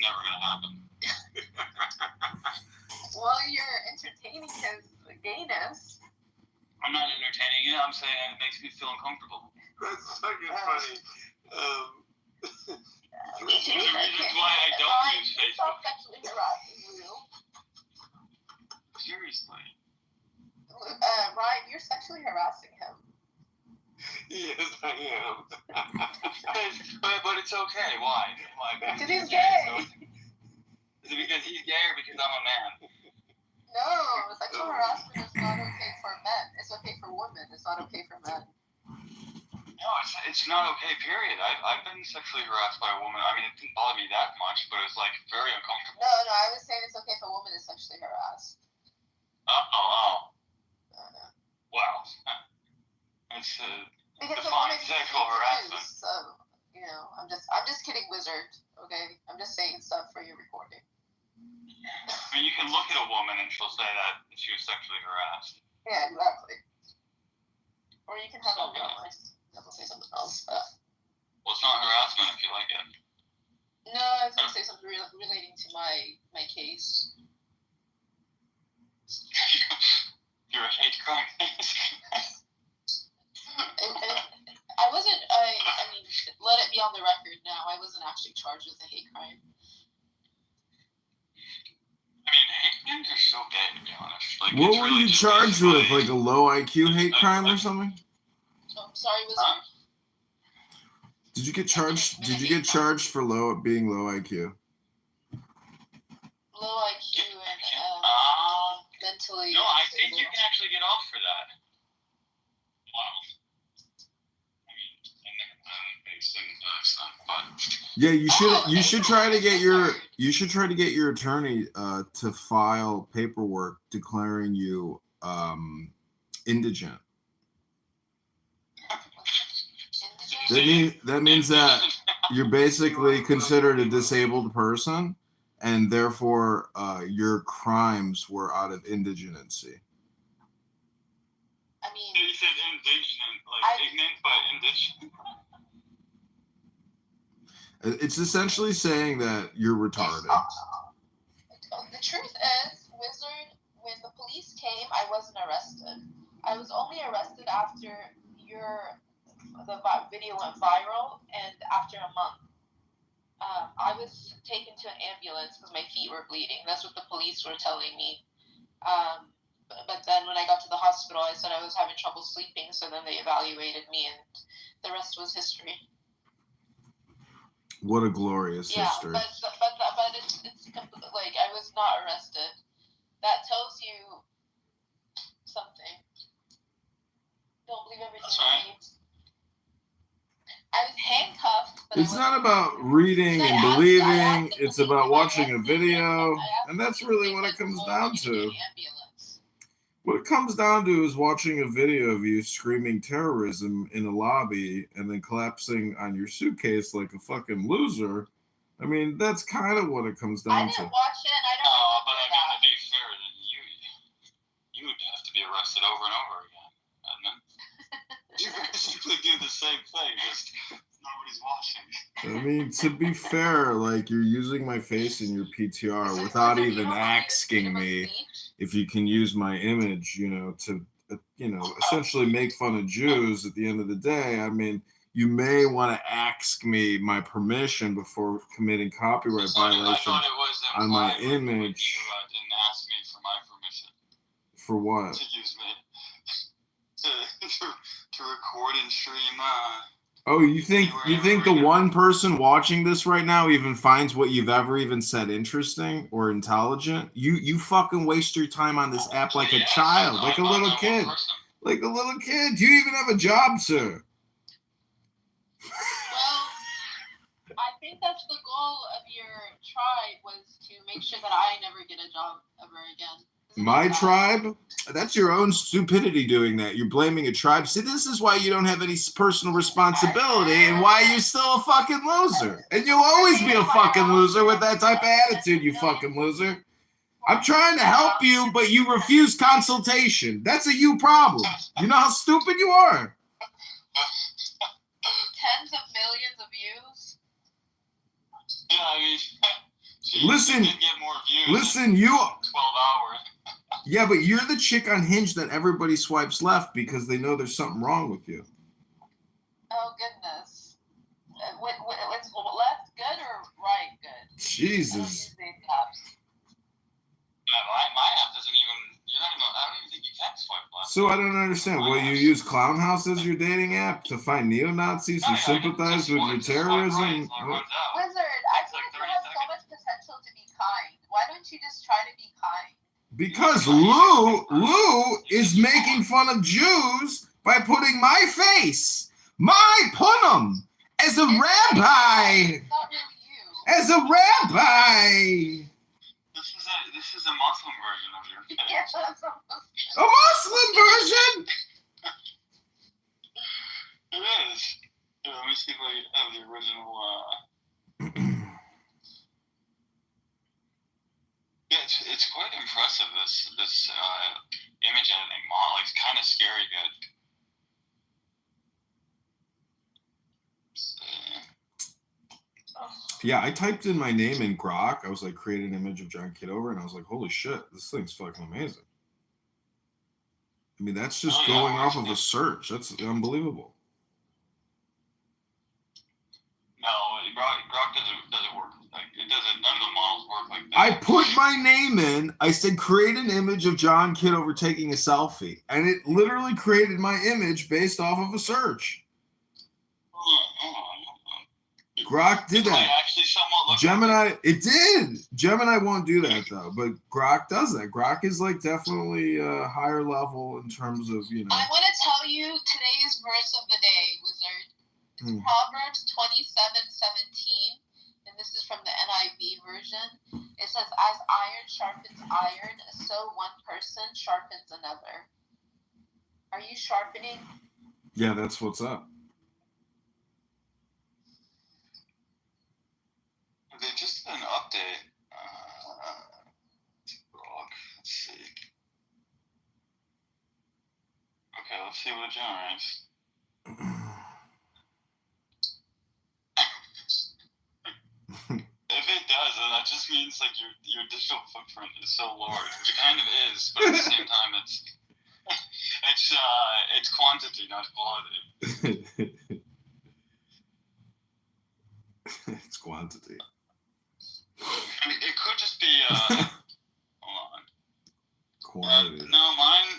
never going to happen. Well, you're entertaining his gayness. I'm not entertaining it. I'm saying it makes me feel uncomfortable. That's fucking funny. There's reasons why I don't use Facebook. Stop sexually harassing you. Seriously. Ryan, you're sexually harassing him. Yes, I am. but it's okay. Why? Because he's gay. Is it because he's gay or because I'm a man? No, sexual harassment is not okay for men. It's okay for women. It's not okay for men. No, it's not okay, period. I've been sexually harassed by a woman. I mean, it didn't bother me that much, but it was, like, very uncomfortable. No, I was saying it's okay if a woman is sexually harassed. Wow. It's because define sexual harassment. So, I'm just kidding, Wizard. Okay, I'm just saying stuff for your recording. I mean, you can look at a woman and she'll say that she was sexually harassed. Yeah, exactly. Or you can have a real nice. I'll say something else. But... Well, it's not harassment if you like it. No, I was gonna say something relating to my case. You're a hate crime case. I wasn't. I mean, let it be on the record now. I wasn't actually charged with a hate crime. I mean, hate crimes are so gay, to be honest. Like, what were you charged with? Like a low IQ hate crime or something? Oh, sorry, Wizard. Did you get charged? Did you get charged for being low IQ? Low IQ and mentally. No, I think you can actually get off for that. Wow. Yeah, you should try to get your attorney to file paperwork declaring you indigent. That means that you're basically considered a disabled person, and therefore your crimes were out of indigency. I mean, you said indigent, like ignorant, but indigent. It's essentially saying that you're retarded. The truth is, Wizard, when the police came, I wasn't arrested. I was only arrested after the video went viral, and after a month. I was taken to an ambulance because my feet were bleeding. That's what the police were telling me. But then when I got to the hospital, I said I was having trouble sleeping, so then they evaluated me, and the rest was history. What a glorious history. But it's like I was not arrested. That tells you something. Don't believe everything you read. I was handcuffed. But it's not about reading and believing. It's about watching a video. And that's really what it comes down to. What it comes down to is watching a video of you screaming terrorism in a lobby and then collapsing on your suitcase like a fucking loser. I mean, that's kind of what it comes down to. I didn't watch it, and I don't know. But I mean, to be fair, you would have to be arrested over and over again, hadn't it? You basically do the same thing, just nobody's watching. I mean, to be fair, like, you're using my face in your PTR without even asking me if you can use my image, to, essentially make fun of Jews at the end of the day. I mean, you may want to ask me my permission before committing copyright violation on my image. You didn't ask me for my permission. For what? To use me. To record and stream. Oh, you think the one person watching this right now even finds what you've ever even said interesting or intelligent? You fucking waste your time on this app like a child, like a little kid. Like a little kid. Do you even have a job, sir? Well, I think that's the goal of your tribe, was to make sure that I never get a job ever again. My tribe? That's your own stupidity doing that. You're blaming a tribe. See, this is why you don't have any personal responsibility and why you're still a fucking loser. And you'll always be a fucking loser with that type of attitude, you fucking loser. I'm trying to help you, but you refuse consultation. That's a you problem. You know how stupid you are? Tens of millions of views? Yeah, I mean... She Listen, did get more views. Listen, you. 12 hours. Yeah, but you're the chick on Hinge that everybody swipes left because they know there's something wrong with you. Oh goodness. What's left good or right good? I don't Jesus. use these apps. My app doesn't even. You're not even. I don't even think you can swipe left. So I don't understand. Well, you use Clown House as your dating app to find neo-Nazis who sympathize with your terrorism? What? Wizard, I feel like you have so much potential to be kind. Why don't you just try to be kind? Because Lou is making fun of Jews by putting my face, my punum, as a rabbi. It's not really you. As a rabbi. This is a Muslim version of your face. Yeah, that's almost. A Muslim version? It is. Here, let me see if I have the original. Yeah, it's quite impressive. This image editing model. It's kind of scary good. Yeah, I typed in my name in Grok. I was like, create an image of John Kidover, and I was like, holy shit, this thing's fucking amazing. I mean, that's just going off of a search. That's unbelievable. No, Grok doesn't work. Like, it doesn't. None of the models work like that. I put my name in. I said, create an image of John Kidover taking a selfie, and it literally created my image based off of a search. Grok did that. Actually, somewhat Gemini, it did. Gemini won't do that though, but Grok does that. Grok is like definitely a higher level in terms of, you know. I want to tell you today's verse of the day, Wizard. It's Proverbs 27:17, and this is from the NIV version. It says, "As iron sharpens iron, so one person sharpens another." Are you sharpening? Yeah, that's what's up. They just did an update. Let's see. Okay, let's see what it generates. If it does, then that just means like your digital footprint is so large, which it kind of is, but at the same time, it's quantity, not quality. It's quantity. I mean, it could just be. Hold on. Quantity. No, mine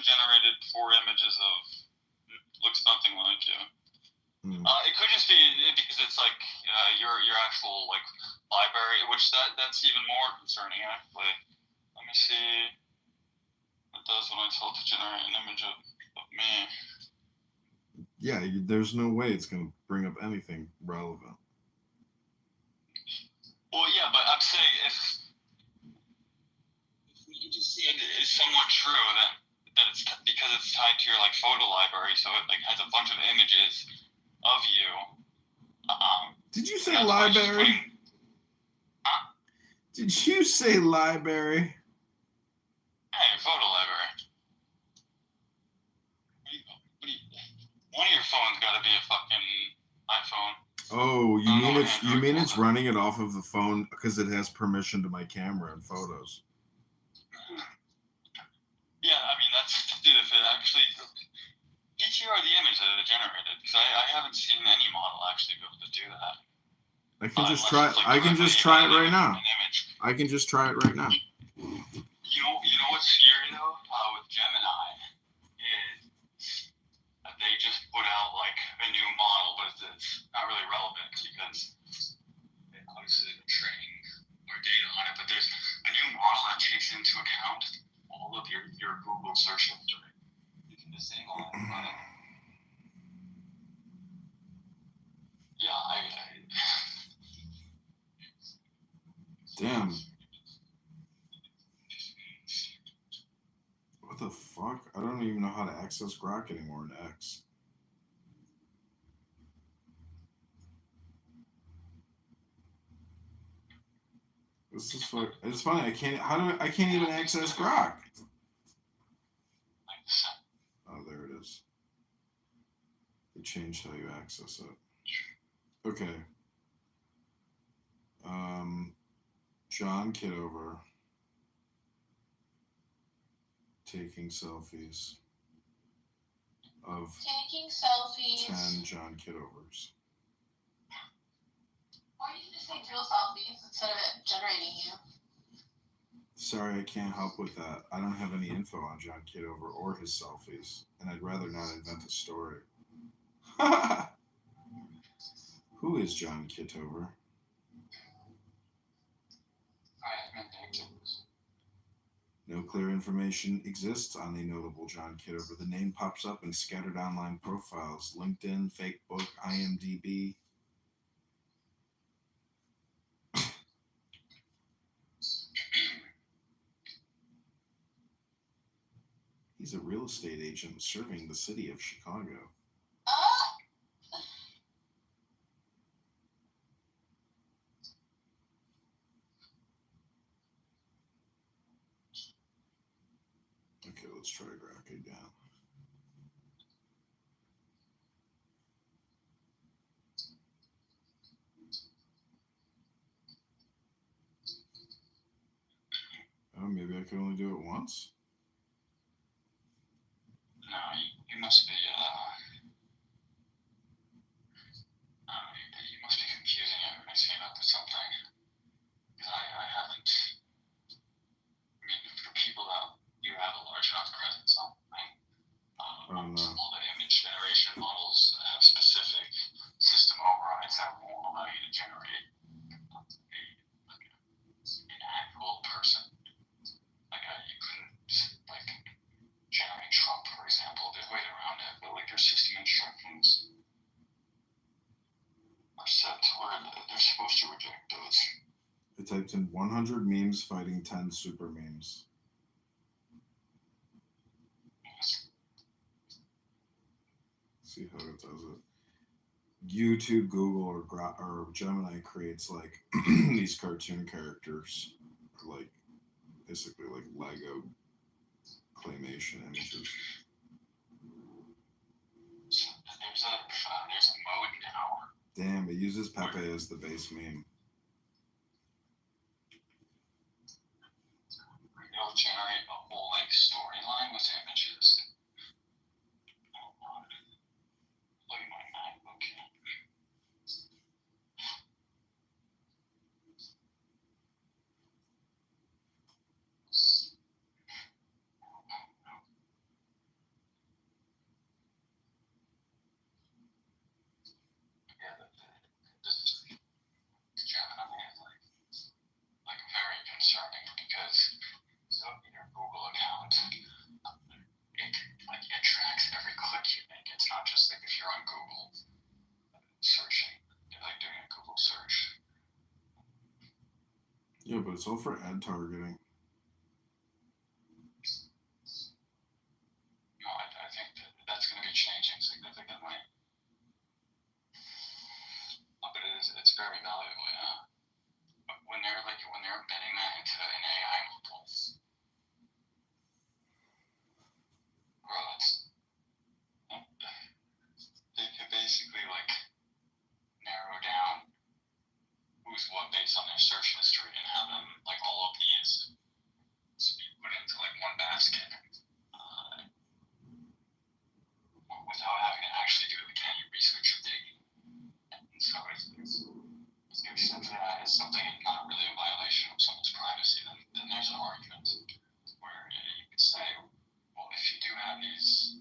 generated 4 images of looks nothing like you. It could just be because it's like your actual like library, which that's even more concerning actually. Let me see what it does when I tell it to generate an image of me. Yeah, there's no way it's gonna bring up anything relevant. Well, yeah, but I'm saying if you just see it is somewhat true, that it's because it's tied to your like photo library, so it like has a bunch of images of you. Did you say library? Did you say library? Hey, your photo library. One of your phones got to be a fucking iPhone. Oh, you mean it's running it off of the phone because it has permission to my camera and photos. Yeah, I mean dude. If it actually PTR the image that it generated, because I haven't seen any model actually be able to do that. I can just try. I can just try it right now. I can just try it right now. You know what's scary though? With Gemini is that they just put out like a new model, but it's not really relevant because they obviously training or data on it. But there's a new model that takes into account all of your Google search history. You can disable it. Yeah, Damn. What the fuck? I don't even know how to access Grok anymore in X. This is fuck. It's funny. I can't even access Grok. Oh, there it is. They changed how you access it. Okay. John Kidover taking selfies of Taking selfies. 10 John Kidovers. Why don't you just take real selfies instead of it generating you? Sorry, I can't help with that. I don't have any info on John Kidover or his selfies, and I'd rather not invent a story. Who is John Kidover? No clear information exists on a notable John Kidover. The name pops up in scattered online profiles, LinkedIn, Facebook, IMDb. He's a real estate agent serving the city of Chicago. Okay, let's try Grok again. Oh, maybe I could only do it once? No, you must be, you must be confusing it when I say about something. Because I haven't, I mean, for people that you have a large enough presence on, right? Oh, no. All the image generation models have specific system overrides that won't allow you to generate an actual person. Like, you couldn't, like, generate Trump, for example. There's ways around it, but, like, their system instructions are set to where they're supposed to reject those. I typed in 100 memes fighting 10 super memes. See how it does it. YouTube, Google, or Gemini creates like these cartoon characters, or like basically like Lego claymation images. There's a mode now. Damn, it uses Pepe as the base meme. It'll generate a whole like storyline with images. Look at my MacBook. Yeah, this Gemini is like very concerning because so in your Google account, it tracks every click you make. It's not just like if you're on Google searching, you're like doing a Google search. Yeah, but it's all for ad targeting. No, I think that's going to be changing significantly. But it's very valuable, yeah. But when they're embedding that into an AI model, bro, they could basically like narrow down who's what based on their search history and have them like all of these be put into like one basket without having to actually do the kind of research you're digging. And so it's if that is something not really a violation of someone's privacy, then there's an argument where you could say, well, if you do have this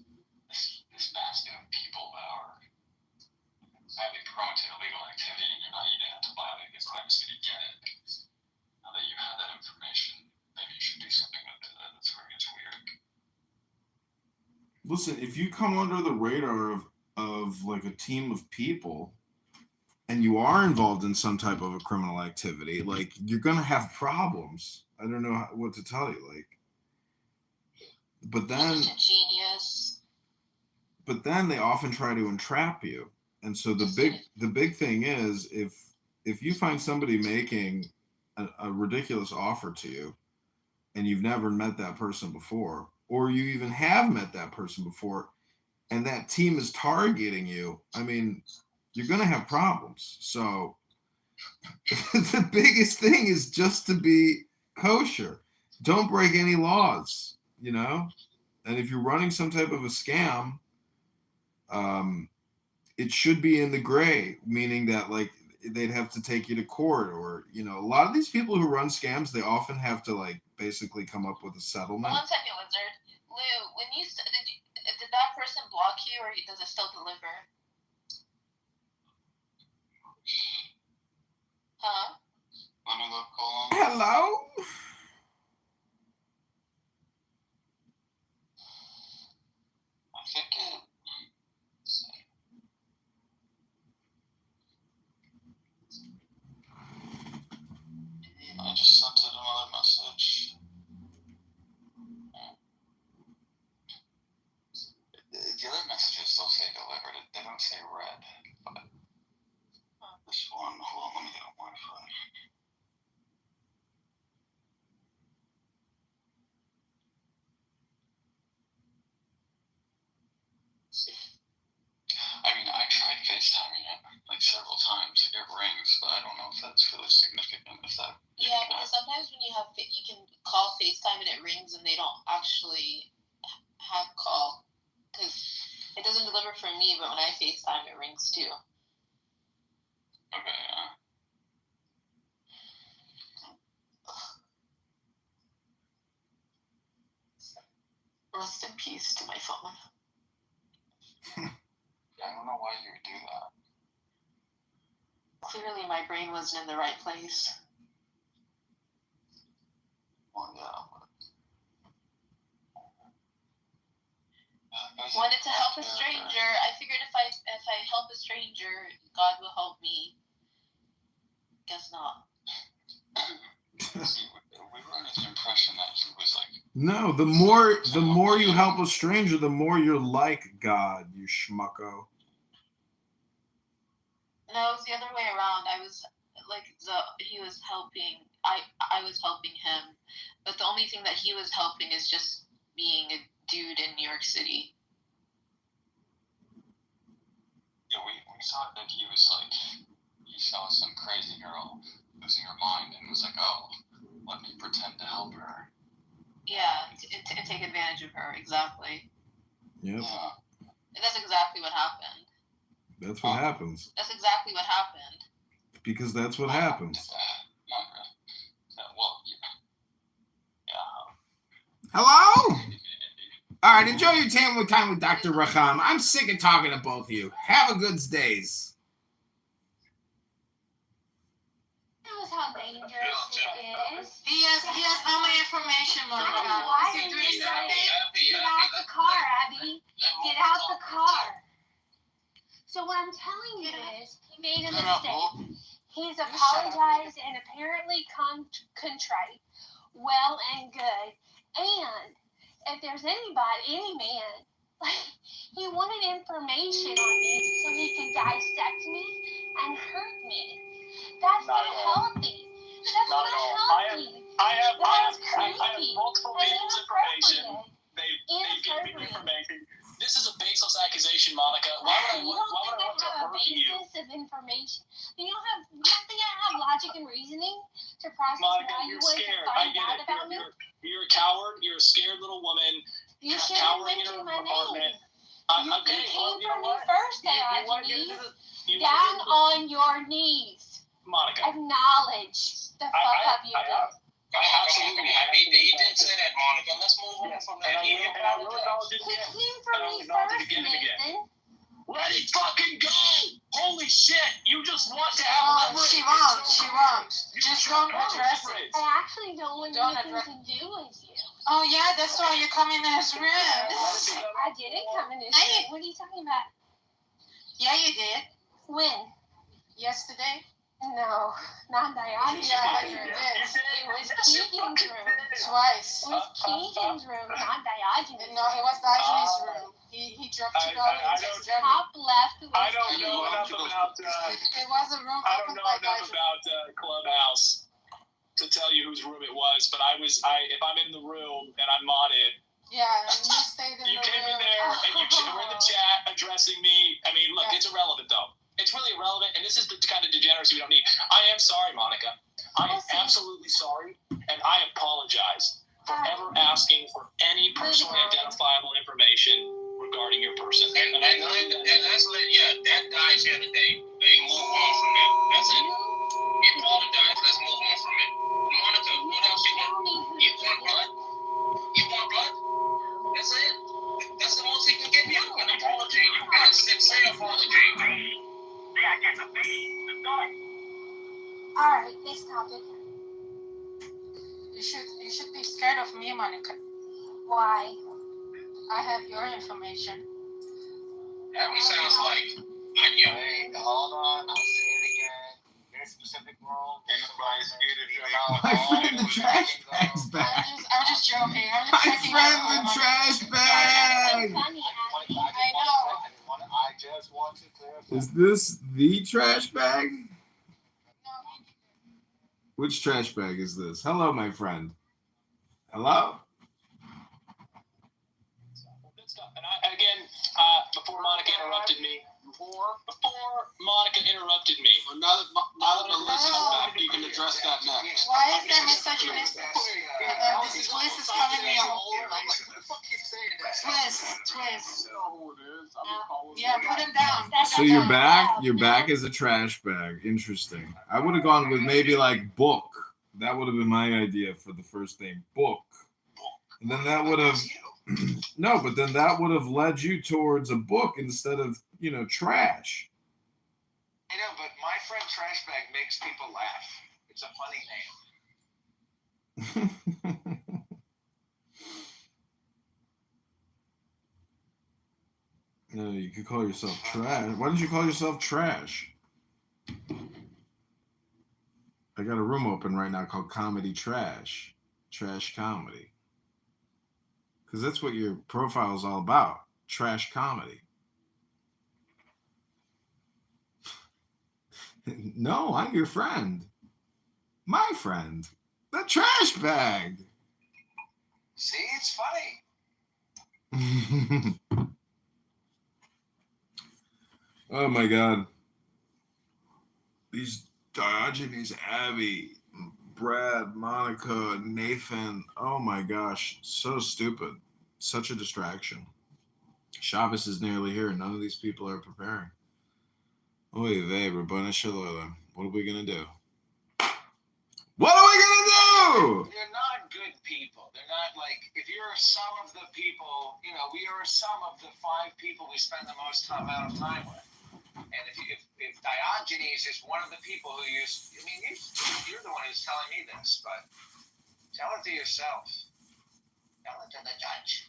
basket of people that are highly prone to illegal activity and you're not even have to violate his privacy to get it, now that you have that information, maybe you should do something with it. That's where it gets weird. Listen, if you come under the radar of like a team of people and you are involved in some type of a criminal activity, like you're gonna have problems. I don't know what to tell you, like. But then, Such a genius. but then they often try to entrap you, and so the big thing is if you find somebody making a ridiculous offer to you, and you've never met that person before, or you even have met that person before, and that team is targeting you, I mean, you're going to have problems. So The biggest thing is just to be kosher. Don't break any laws, you know? And if you're running some type of a scam, it should be in the gray, meaning that like they'd have to take you to court, or you know, a lot of these people who run scams, they often have to like basically come up with a settlement. 1 second, Wizard. Lou, when you did that person block you, or does it still deliver? Huh? Let me look, hold on. Hello? I think it. I just sent it another message. The other messages still say delivered. They don't say read. But this one, hold on, let me get a Wi-Fi. I mean, I tried FaceTiming it like several times. It rings, but I don't know if that's really significant. If that. Yeah, because sometimes when you can call FaceTime and it rings and they don't actually have call, because it doesn't deliver for me, but when I FaceTime it rings too. Okay, yeah. Rest in peace to my phone. I don't know why you would do that. Clearly my brain wasn't in the right place. Well, yeah, but Wanted to help a stranger. I figured if I help a stranger, God will help me. Guess not. See, we were under the impression that he was like. No, the more you help a stranger, the more you're like God, you schmucko. No, it was the other way around. I was like he was helping. I was helping him, but the only thing that he was helping is just being a dude in New York City. Yeah, we thought that he was like, he saw some crazy girl losing her mind and was like, oh, let me pretend to help her. Yeah, and take advantage of her. Exactly. Yep. Yeah. And that's exactly what happened. That's what happens. That's exactly what happened. Because that's what happens. Not really. Well, yeah. Hello? All right, enjoy your time with Dr. Raham. I'm sick of talking to both of you. Have a good days. Knows how dangerous it is. He has no more information, Monica. Why Is he are doing you something? Get out the car, Abby. Get out the car. So what I'm telling you is, he made a mistake. He's apologized and apparently contrite. Well and good. And if there's any man, he wanted information on me so he can dissect me and hurt me. That's not healthy. That's not healthy. I have creepy. multiple And people's information. inappropriate. They've given me Inappropriate. information. This is a baseless accusation, Monica. Why would I You want don't to have a hurt you? basis of information. You don't think I have logic and reasoning to process Monica, why you you're wanted to scared. find I get out it. about me? You're a coward. You're a scared little woman. You shouldn't cowering in mention her my apartment. name. Okay, You came you know for me what? first, You Diogenes. Down on your knees. Monica. Acknowledge the fuck up you did. Absolutely. He did say that, Monica. Let's move on from that. And I will acknowledge it He again. came for me And I'll do it first, again and again. Nathan. Let it fucking go! Holy shit! You just want to have Oh, leverage. she won't. She won't. You Just want don't address it. leverage. I actually don't want Don't anything address- to do with you. Oh yeah, that's why you come in his room. I didn't come in this Hey. room. What are you talking about? Yeah, you did. When? Yesterday. No, not Diogenes. Yeah, you did. It was Keegan's room. Twice. It was Keegan's room, not Diogenes. No, it was Diogenes' room. He dropped you off I in don't- his room. Top left was I don't know Keegan. enough about. It was a room I don't opened know by enough Diogenes. about Clubhouse to tell you whose room it was, but if I'm in the room and I'm modded, Yeah, and you stayed in you the came in room. there and you were in the chat addressing me. I mean, look, Yeah. it's irrelevant though. It's really irrelevant, and this is the kind of degeneracy we don't need. I am sorry, Monica. I am absolutely sorry, and I apologize for ever asking for any personally identifiable information regarding your person. And let's that guy's here today. They move on from that. That's it. He apologized. Let's move on from it. Monica, what else you want? You want blood? You want blood? That's it. That's the most he can give you. An apology. You got to say apology. Alright, this topic. You should be scared of me, Monica. Why? I have your information. That one sounds like onion. Hey, hold on. I'll say it again. Very specific rule. Anybody's scared of you. My friend, the trash bag's back. I'm just joking. I'm just My checking friend, out the Monica. trash So bag. funny, Abby. I just want to clarify. Is this the trash bag? Which trash bag is this? Hello, my friend. Hello? Good stuff. And before Monica interrupted me, Now that Melissa's back, you can address that next. Why is there misogynistic? This Bliss is calling me a Twist. Yeah, put him down. So you're back? You're back as a trash bag. Interesting. I would have gone with maybe like book. That would have been my idea for the first name, book. And then that would have no, but then that would have led you towards a book instead of, trash. I know, but my friend Trash Bag makes people laugh. It's a funny name. No, you could call yourself trash. Why didn't you call yourself trash? I got a room open right now called Comedy Trash. Trash comedy. Because that's what your profile is all about. Trash comedy. No, I'm your friend. My friend. The trash bag. See, it's funny. Oh my God. These Diogenes, Abby, Brad, Monica, Nathan. Oh my gosh. So stupid. Such a distraction. Shabbos is nearly here. None of these people are preparing. Oy vey, Rabbana Shalom. What are we going to do? What are we going to do? They're not good people. They're not like, if you're some of the people, we are some of the 5 people we spend the most amount of time with. And if Diogenes is one of the people who you're the one who's telling me this, but tell it to yourself. Tell it to the judge.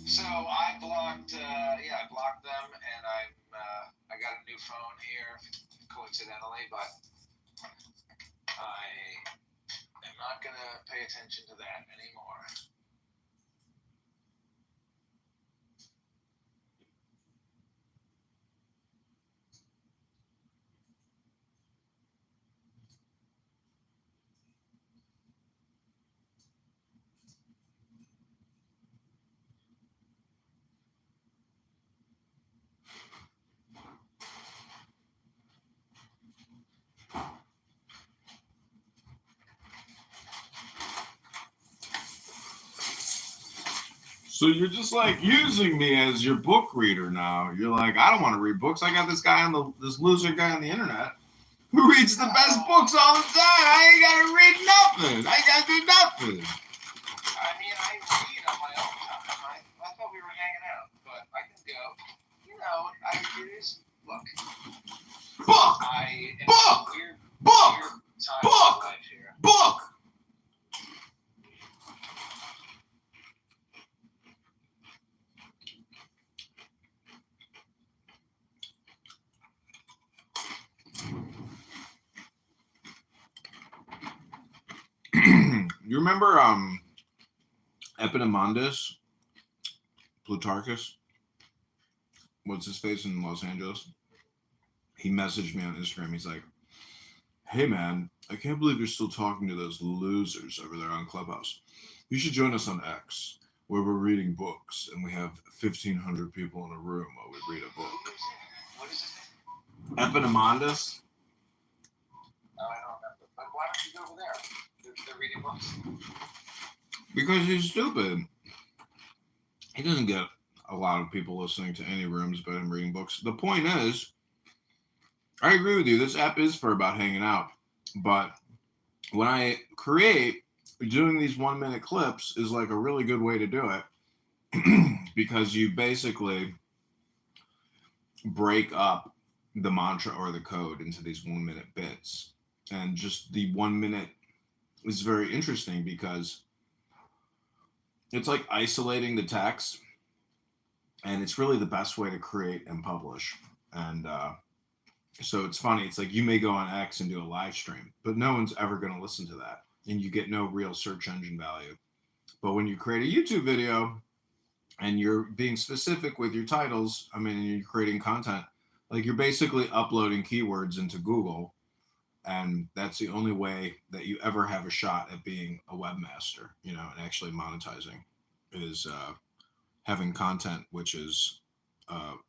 So I blocked them, and I got a new phone here, coincidentally, but I am not gonna pay attention to that anymore. So you're just like using me as your book reader now. You're like, I don't want to read books. I got this loser guy on the internet who reads the best books all the time. I ain't got to read nothing. I got to do nothing. I mean, I read on my own time. I thought we were hanging out, but I can go. Look. Book. Book. Book. Book. Book. You remember Epaminondas, Plutarchus? What's his face in Los Angeles? He messaged me on Instagram. He's like, Hey man, I can't believe you're still talking to those losers over there on Clubhouse. You should join us on X, where we're reading books and we have 1,500 people in a room while we read a book. What is his name? Epaminondas? Oh, I don't remember. But why don't you go over there? They're reading books. Because he's stupid. He doesn't get a lot of people listening to any rooms about him reading books. The point is, I agree with you. This app is for about hanging out. But when I create, doing these 1 minute clips is like a really good way to do it because you basically break up the mantra or the code into these 1 minute bits. And just the 1 minute is very interesting because it's like isolating the text, and it's really the best way to create and publish. And so it's funny. It's like you may go on X and do a live stream, but no one's ever going to listen to that, and you get no real search engine value. But when you create a YouTube video and you're being specific with your titles, I mean, and you're creating content, like you're basically uploading keywords into Google, and that's the only way that you ever have a shot at being a webmaster, you know, and actually monetizing is having content which is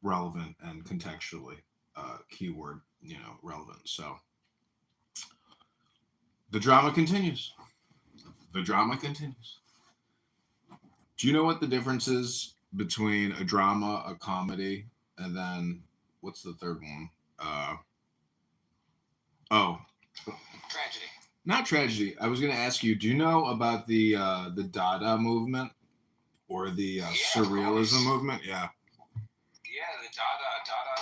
relevant and contextually keyword, you know, relevant. So the drama continues. The drama continues. Do you know what the difference is between a drama, a comedy, and then what's the third one? Tragedy. Not tragedy. I was going to ask you, do you know about the Dada movement or the surrealism movement? Yeah. Yeah, the Dada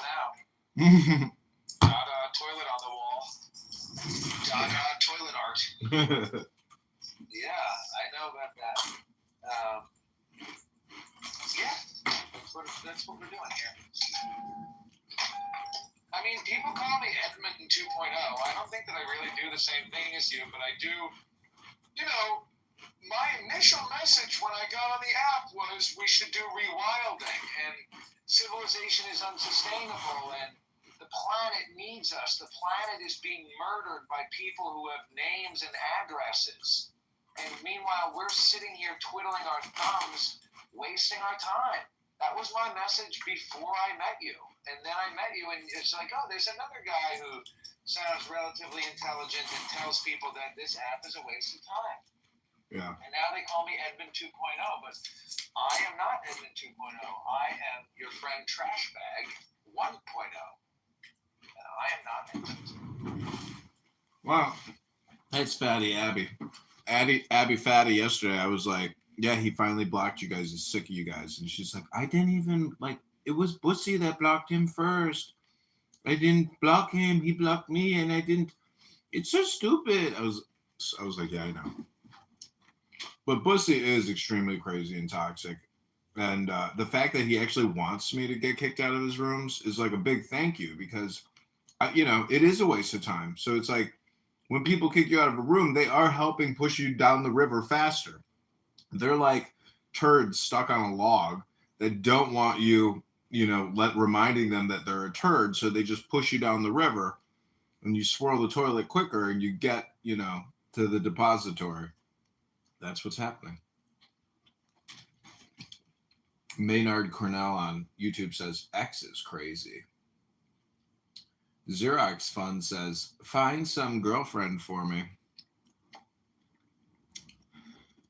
now. Dada toilet on the wall. Dada toilet art. Yeah, I know about that. Yeah, that's what we're doing here. I mean, people call me Edmonton 2.0. I don't think that I really do the same thing as you, but I do, you know, my initial message when I got on the app was we should do rewilding, and civilization is unsustainable, and the planet needs us. The planet is being murdered by people who have names and addresses. And meanwhile, we're sitting here twiddling our thumbs, wasting our time. That was my message before I met you. And then I met you, and it's like, oh, there's another guy who sounds relatively intelligent and tells people that this app is a waste of time. Yeah. And now they call me Edmund 2.0, but I am not Edmund 2.0. I am your friend Trashbag 1.0. And I am not Edmund. Wow. That's Fatty Abby. Abby Fatty yesterday, I was like, yeah, he finally blocked you guys. He's sick of you guys. And she's like, I didn't even, like, it was Bussy that blocked him first. I didn't block him. He blocked me, and I didn't. It's so stupid. I was like, yeah, I know. But Bussy is extremely crazy and toxic. And the fact that he actually wants me to get kicked out of his rooms is like a big thank you because, you know, it is a waste of time. So it's like when people kick you out of a room, they are helping push you down the river faster. They're like turds stuck on a log that don't want you, you know, reminding them that they're a turd. So they just push you down the river and you swirl the toilet quicker and you get, you know, to the depository. That's what's happening. Maynard Cornell on YouTube says, X is crazy. Xerox Fund says, find some girlfriend for me.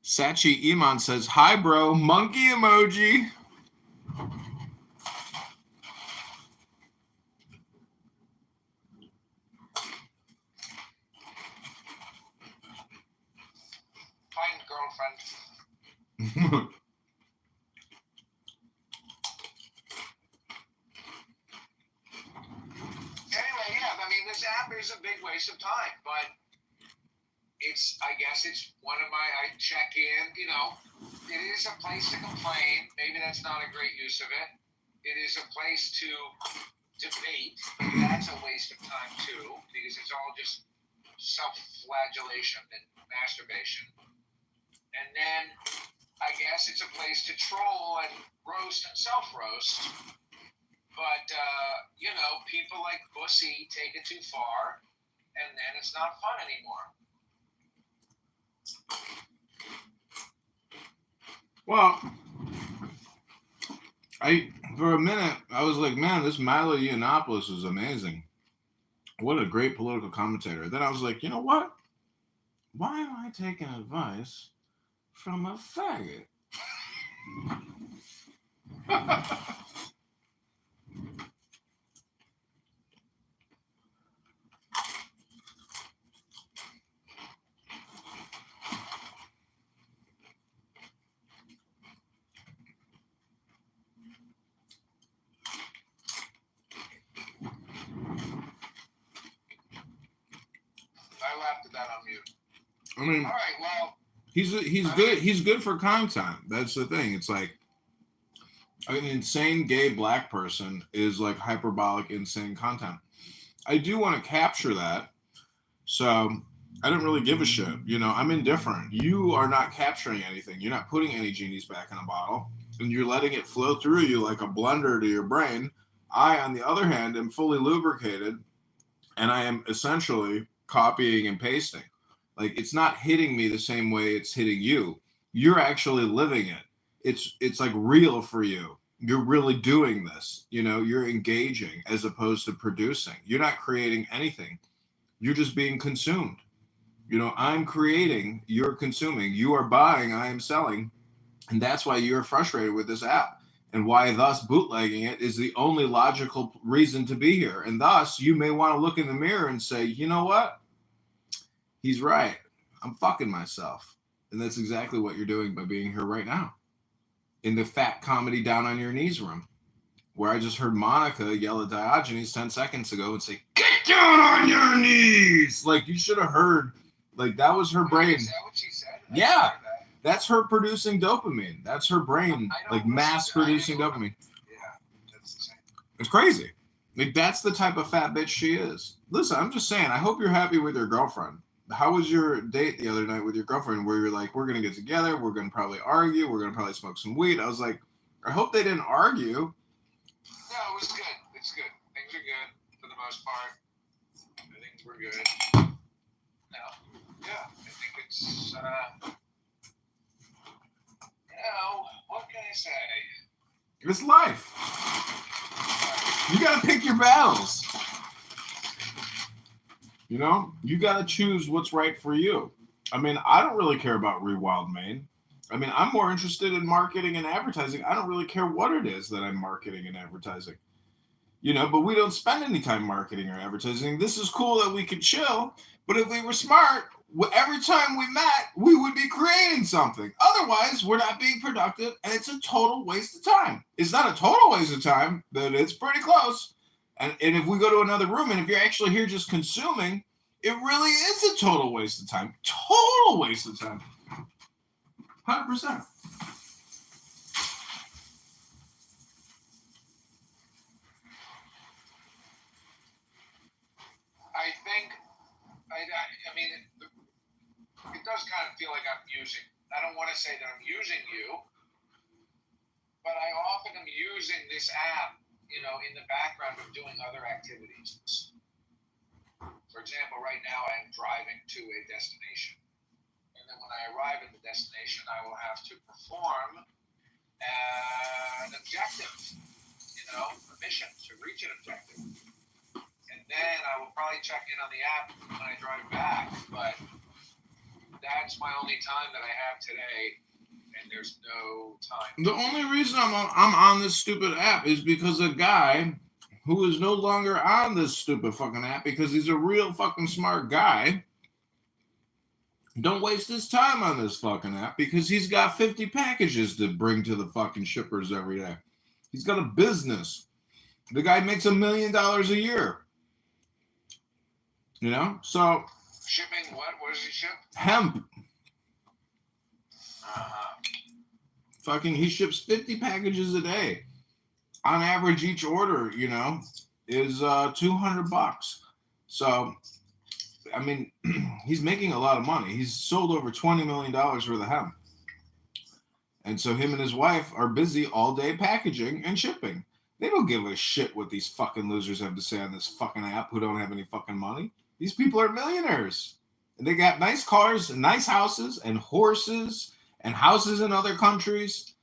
Sachi Iman says, hi, bro, monkey emoji. Find girlfriend. Anyway, yeah, I mean, this app is a big waste of time, but I guess it's one of I check in, you know, it is a place to complain. Maybe that's not a great use of it. It is a place to debate, but that's a waste of time too, because it's all just self-flagellation and masturbation. And then I guess it's a place to troll and roast and self-roast. But, you know, people like Bussy take it too far, and and it's not fun anymore. Well, for a minute, I was like, man, this Milo Yiannopoulos is amazing. What a great political commentator. Then I was like, you know what? Why am I taking advice from a faggot? I laughed at that on mute. I mean, All right, well, he's good for content. That's the thing. It's like an insane gay black person is like hyperbolic, insane content. I do want to capture that. So I don't really give a shit. You know, I'm indifferent. You are not capturing anything. You're not putting any genies back in a bottle, and you're letting it flow through you like a blender to your brain. I, on the other hand, am fully lubricated, and I am essentially copying and pasting. Like, it's not hitting me the same way it's hitting you. You're actually living it. It's like real for you. You're really doing this. You know, you're engaging as opposed to producing. You're not creating anything. You're just being consumed. You know, I'm creating, you're consuming. You are buying, I am selling. And that's why you're frustrated with this app. And why thus bootlegging it is the only logical reason to be here. And thus, you may want to look in the mirror and say, you know what? He's right. I'm fucking myself. And that's exactly what you're doing by being here right now. In the fat comedy down on your knees room, where I just heard Monica yell at Diogenes 10 seconds ago and say, get down on your knees. Like, you should have heard, like, that was her brain. Is that what she said? Yeah. That's her producing dopamine. That's her brain, like, mass producing dopamine. Yeah, that's the same. It's crazy. Like, that's the type of fat bitch she is. Listen, I'm just saying, I hope you're happy with your girlfriend. How was your date the other night with your girlfriend where you're like, we're going to get together, we're going to probably argue, we're going to probably smoke some weed? I was like, I hope they didn't argue. No, it was good. It's good. Things are good for the most part. Things were good. No, yeah, I think it's, what can I say? It's life. You got to pick your battles. You know, you got to choose what's right for you. I mean, I don't really care about Rewild Maine. I mean, I'm more interested in marketing and advertising. I don't really care what it is that I'm marketing and advertising. You know, but we don't spend any time marketing or advertising. This is cool that we could chill, but if we were smart, every time we met, we would be creating something. Otherwise, we're not being productive, and it's a total waste of time. It's not a total waste of time, but it's pretty close. And if we go to another room, and if you're actually here just consuming, it really is a total waste of time. Total waste of time. 100%. I think, I mean, it does kind of feel like I'm using, I don't want to say that I'm using you, but I often am using this app, you know, in the background of doing other activities. For example, right now I am driving to a destination. And then when I arrive at the destination, I will have to perform an objective, you know, a mission to reach an objective. And then I will probably check in on the app when I drive back, but that's my only time that I have today. And there's no time. The only reason I'm on this stupid app is because a guy who is no longer on this stupid fucking app because he's a real fucking smart guy. Don't waste his time on this fucking app because he's got 50 packages to bring to the fucking shippers every day. He's got a business. The guy makes $1 million a year. You know? So. Shipping what? What does he ship? Hemp. Uh-huh. Fucking, he ships 50 packages a day. On average, each order, you know, is $200. So, I mean, he's making a lot of money. He's sold over $20 million worth of hemp. And so him and his wife are busy all day packaging and shipping. They don't give a shit what these fucking losers have to say on this fucking app who don't have any fucking money. These people are millionaires. And they got nice cars and nice houses and horses and houses in other countries.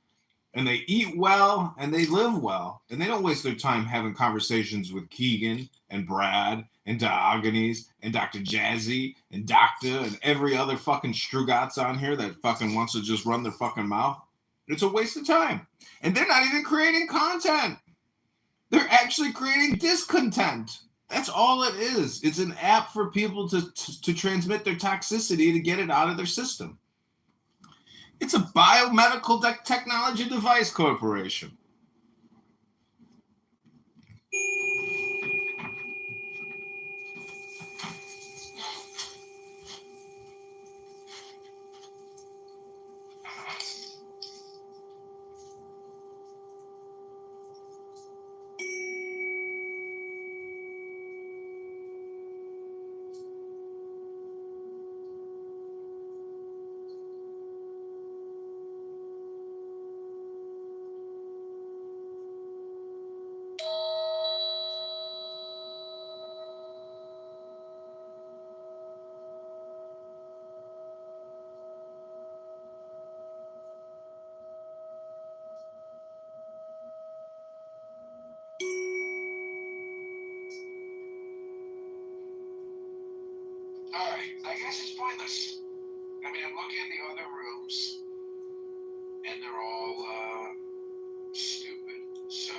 And they eat well and they live well. And they don't waste their time having conversations with Keegan and Brad and Diogenes and Dr. Jazzy and Doctor and every other fucking Strugotz on here that fucking wants to just run their fucking mouth. It's a waste of time. And they're not even creating content. They're actually creating discontent. That's all it is. It's an app for people to transmit their toxicity to get it out of their system. It's a biomedical technology device corporation. All right, I guess it's pointless. I mean, I'm looking at the other rooms, and they're all stupid. So.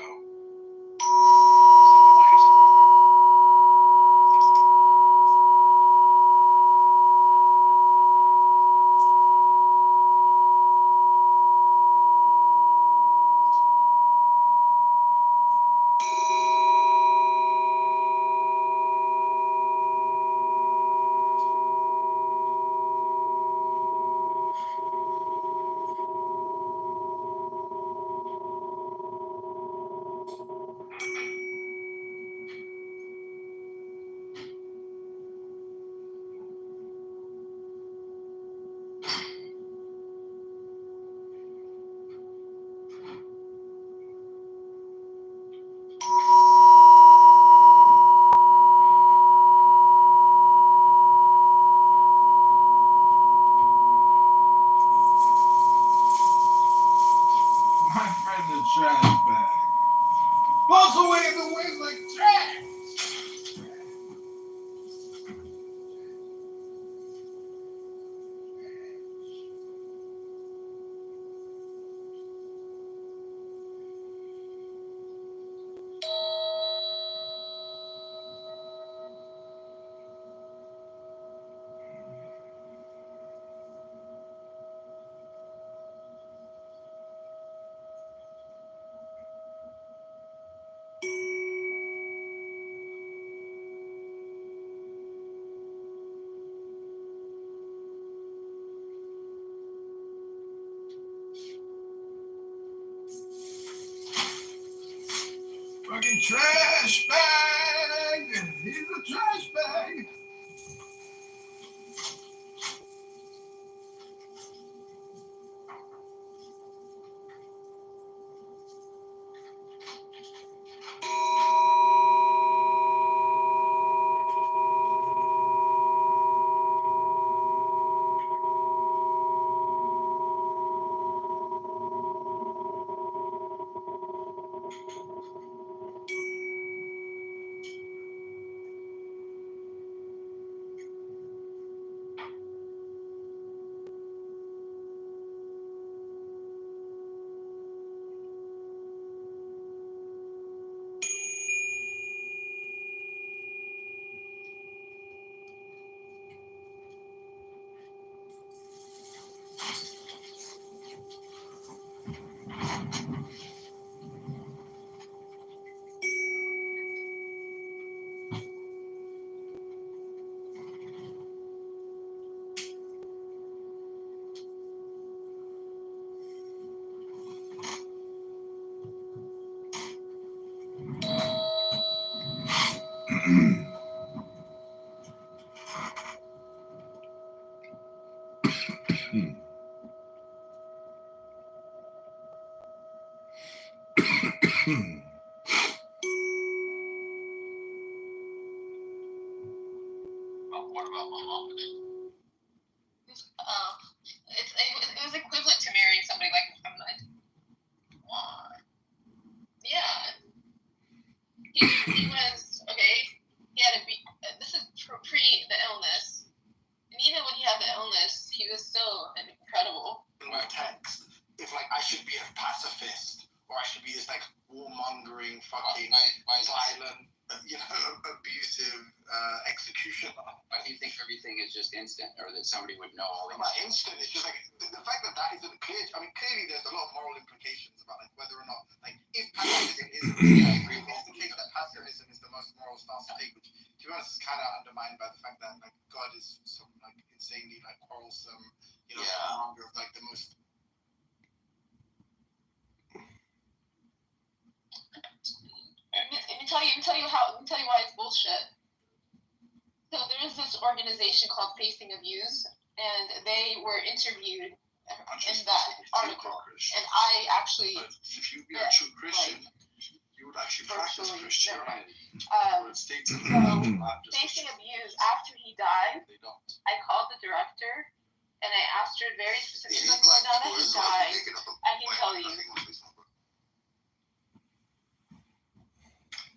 My friend, the trash bag. Balls away in the wind like trash. Fucking trash bag. He's a trash bag. He was okay. He had this is pre the illness, and even when he had the illness, he was still incredible. In my text, if like I should be a pacifist or I should be this like warmongering, fucking violent, abusive executioner. Why do you think everything is just instant, or that somebody would know all It's these? not instant. It's just like the fact that isn't clear. I mean, clearly there's a lot of moral implications about like whether or not like if pacifism is it's the case that pacifism is the most moral stance to take, which to be honest is kind of undermined by the fact that like God is some like insanely like quarrelsome, warmonger of like the most. Let me tell you why it's bullshit. So there's this organization called Facing Abuse, and they were interviewed in that article. And I actually, But if you be a true Christian, you would actually practice virtually, Christianity. never mind. It states in So the Facing Abuse, after he died, they don't. I called the director and I asked her very specifically, now that he died, I can tell you.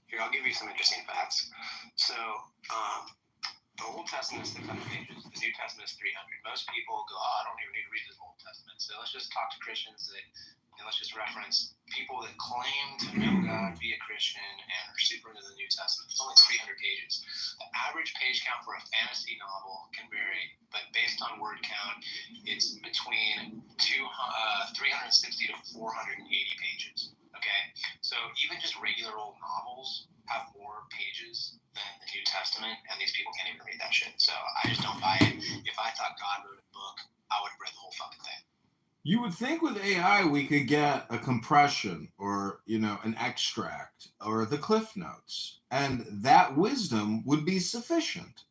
Here, I'll give you some interesting facts. So, the Old Testament is 600 pages. The New Testament is 300. Most people go, I don't even need to read the Old Testament. So let's just talk to Christians that, let's just reference people that claim to know God, be a Christian, and are super into the New Testament. It's only 300 pages. The average page count for a fantasy novel can vary, but based on word count, it's between 360 to 480 pages. Okay, so even just regular old novels have more pages than the New Testament, and these people can't even read that shit. So I just don't buy it. If I thought God wrote a book, I would have read the whole fucking thing. You would think with AI we could get a compression or, an extract or the Cliff Notes, and that wisdom would be sufficient.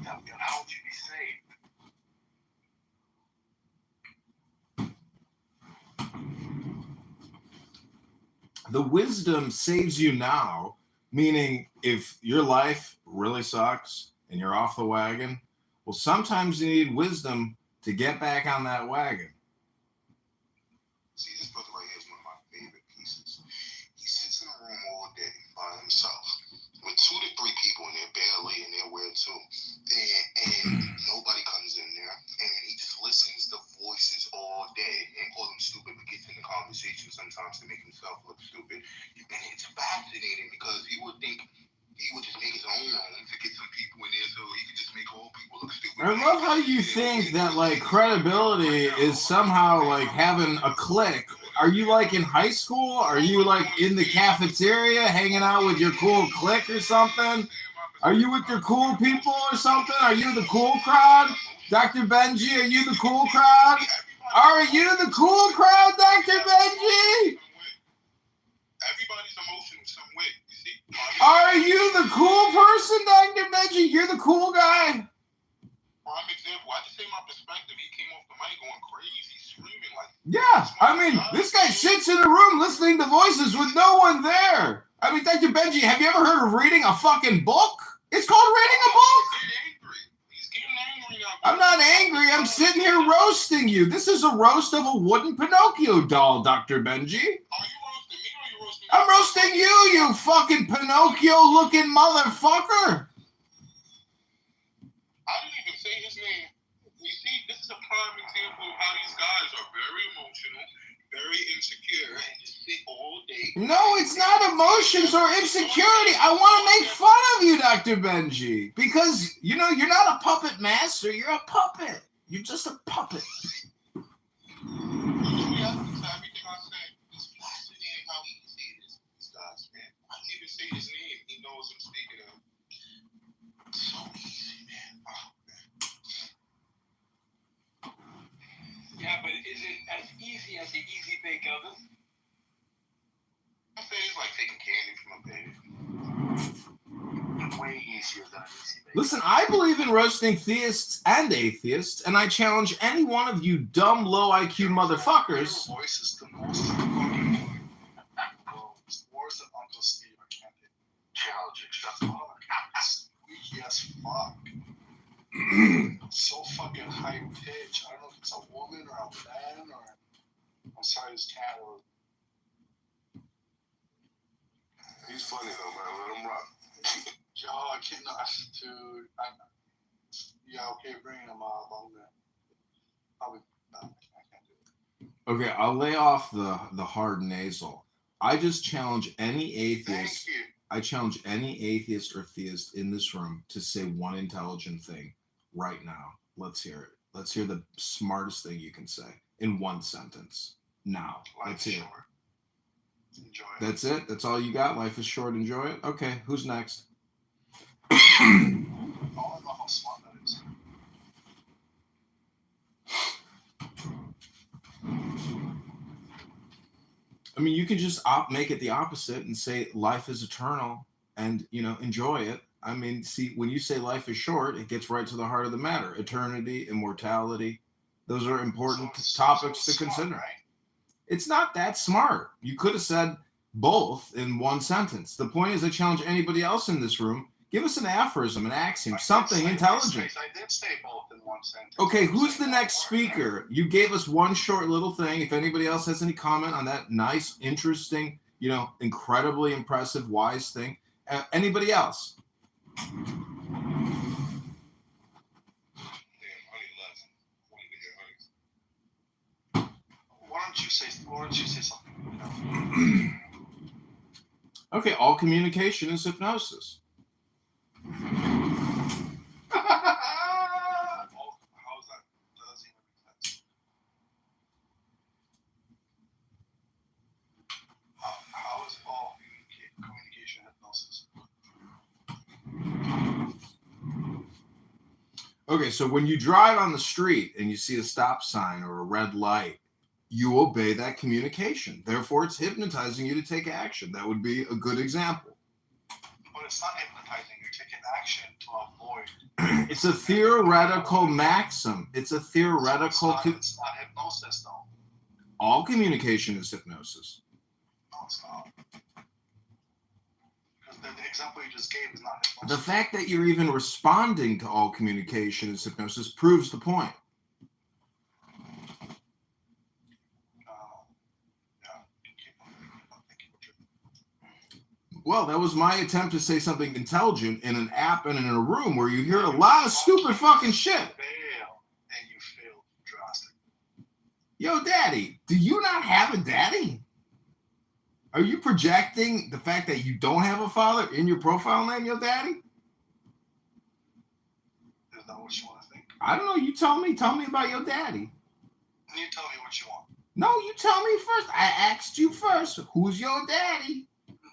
How would you be saved? The wisdom saves you now, meaning if your life really sucks and you're off the wagon, well, sometimes you need wisdom to get back on that wagon. See, this brother right here is one of my favorite pieces. He sits in a room all day by himself with 2 to 3 people in there, barely, and they're weird too. And nobody comes in there, and he just listens to voices all day and call them stupid, but gets in the conversation sometimes to make himself look stupid. And it's fascinating because he would think he would just make his own room to get some people in there so he could just make all people look stupid. I love how you think that like credibility is somehow like having a clique. Are you like in high school? Are you like in the cafeteria hanging out with your cool clique or something? Are you with your cool people or something? Are you the cool crowd? Dr. Benji, are you the cool crowd? Are you the cool crowd, Dr. Benji? Everybody's emotional some way. You see? Are you the cool person, Dr. Benji? You're the cool guy. Prime example. I just say my perspective. He came off the mic going crazy, screaming like. Yeah, I mean, this guy sits in a room listening to voices with no one there. I mean, Dr. Benji, have you ever heard of reading a fucking book? It's called reading a book. He's getting angry. I'm not angry. I'm sitting here roasting you. This is a roast of a wooden Pinocchio doll, Dr. Benji. Are you roasting me or are you roasting me? I'm roasting you, you fucking Pinocchio-looking motherfucker. I didn't even say his name. You see, this is a prime example of how these guys are very emotional, very insecure, and just sit all day. No, it's not emotions or insecurity. I want to make fun of you, Dr. Benji, because, you're not a puppet master. You're a puppet. You're just a puppet. Yeah, everything I say. It's fascinating how easy it is for these guys, man. I didn't even say his name. He knows I'm speaking of. It's so easy, man. Oh, man. Yeah, but is it as easy as the easy bake oven? I say it's like taking candy from a baby. Way easier than an easy bake. Listen, I believe in roasting theists and atheists, and I challenge any one of you dumb, low IQ motherfuckers. Voice is the most important one. Words of Uncle Steve, I can't get challenging stuff. Yes, fuck. So fucking high pitch. I don't know if it's a woman or a man or I'm sorry, this cat or He's funny though, man. Let him rock. Yo, I cannot, dude. Yeah, okay, bring him up on there. Probably not. I can't do it. Okay, I'll lay off the hard nasal. I just challenge any atheist. Thank you. I challenge any atheist or theist in this room to say one intelligent thing right now. Let's hear it. Let's hear the smartest thing you can say in one sentence. Now, let's hear it. Enjoy it. That's it? That's all you got? Life is short, enjoy it? Okay, who's next? Oh, I don't know how smart that is. I mean, you could just make it the opposite and say life is eternal and, enjoy it. I mean, see, when you say life is short, it gets right to the heart of the matter. Eternity, immortality, those are important topics to consider. Right? It's not that smart. You could have said both in one sentence. The point is, I challenge anybody else in this room, give us an aphorism, an axiom, something intelligent. I did say both in one sentence. Okay, who's the next speaker? You gave us one short little thing. If anybody else has any comment on that nice, interesting, incredibly impressive, wise thing, anybody else? Damn, honey left. Wanted to get honey. Why don't you say something? Okay, all communication is hypnosis. How is that? That doesn't even make sense. How is all communication hypnosis? Okay, so when you drive on the street and you see a stop sign or a red light, you obey that communication. Therefore, it's hypnotizing you to take action. That would be a good example. But it's not hypnotizing. You're taking action to avoid. It's a theoretical maxim. It's a theoretical. It's not hypnosis, though. All communication is hypnosis. No, it's not. Because the example you just gave is not hypnosis. The fact that you're even responding to all communication is hypnosis proves the point. Well, that was my attempt to say something intelligent in an app and in a room where you hear a lot of stupid fucking shit. And you failed drastically. Yo, daddy, do you not have a daddy? Are you projecting the fact that you don't have a father in your profile name, yo, daddy? Is that what you want to think? I don't know. You tell me. Tell me about your daddy. You tell me what you want. No, you tell me first. I asked you first. Who's your daddy?